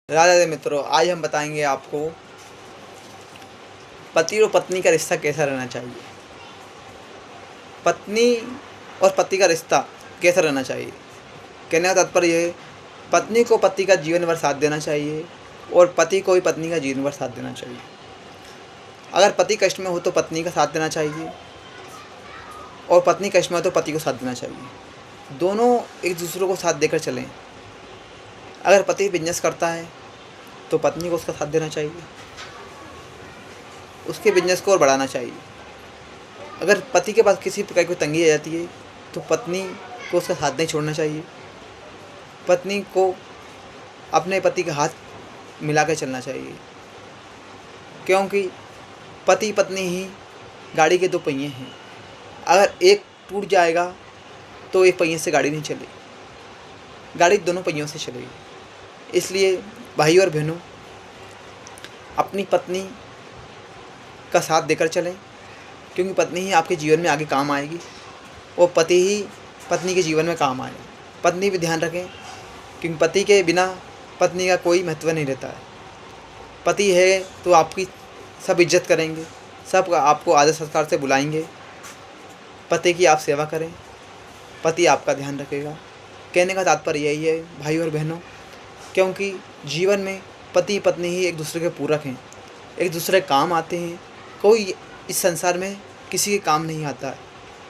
राधे राधे मित्रों, आज हम बताएंगे आपको पति और पत्नी का रिश्ता कैसा रहना चाहिए। पत्नी और पति का रिश्ता कैसा रहना चाहिए, कहने का तात्पर्य ये है, पत्नी को पति का जीवन भर साथ देना चाहिए और पति को भी पत्नी का जीवन भर साथ देना चाहिए। अगर पति कष्ट में हो तो पत्नी का साथ देना चाहिए और पत्नी कष्ट में हो तो पति को साथ देना चाहिए। दोनों एक दूसरे को साथ देकर चलें। अगर पति बिजनेस करता है तो पत्नी को उसका साथ देना चाहिए, उसके बिजनेस को और बढ़ाना चाहिए। अगर पति के पास किसी प्रकार की तंगी आ जाती है तो पत्नी को उसका साथ नहीं छोड़ना चाहिए। पत्नी को अपने पति का हाथ मिला कर चलना चाहिए, क्योंकि पति पत्नी ही गाड़ी के दो पहिए हैं। अगर एक टूट जाएगा तो एक पहिए से गाड़ी नहीं चलेगी, गाड़ी दोनों पहियों से चलेगी। इसलिए भाई और बहनों, अपनी पत्नी का साथ देकर चलें, क्योंकि पत्नी ही आपके जीवन में आगे काम आएगी और पति ही पत्नी के जीवन में काम आएगा। पत्नी भी ध्यान रखें, क्योंकि पति के बिना पत्नी का कोई महत्व नहीं रहता है। पति है तो आपकी सब इज्जत करेंगे, सब आपको आदर सत्कार से बुलाएंगे। पति की आप सेवा करें, पति आपका ध्यान रखेगा। कहने का तात्पर्य यही है भाई और बहनों, क्योंकि जीवन में पति पत्नी ही एक दूसरे के पूरक हैं, एक दूसरे के काम आते हैं। कोई इस संसार में किसी के काम नहीं आता है।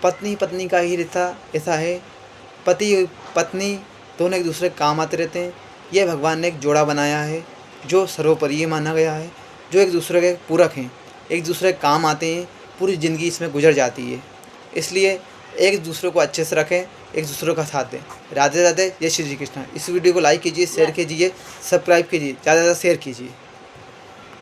पत्नी पत्नी का ही रिश्ता ऐसा है, पति पत्नी दोनों एक दूसरे के काम आते रहते हैं। यह भगवान ने एक जोड़ा बनाया है जो सर्वोपरि माना गया है, जो एक दूसरे के पूरक हैं, एक दूसरे के काम आते हैं। पूरी ज़िंदगी इसमें गुजर जाती है। इसलिए एक दूसरे को अच्छे से रखें, एक दूसरे का साथ दें। राधे राधे, जय श्री कृष्ण। इस वीडियो को लाइक कीजिए, शेयर कीजिए, सब्सक्राइब कीजिए, ज़्यादा से ज़्यादा शेयर कीजिए।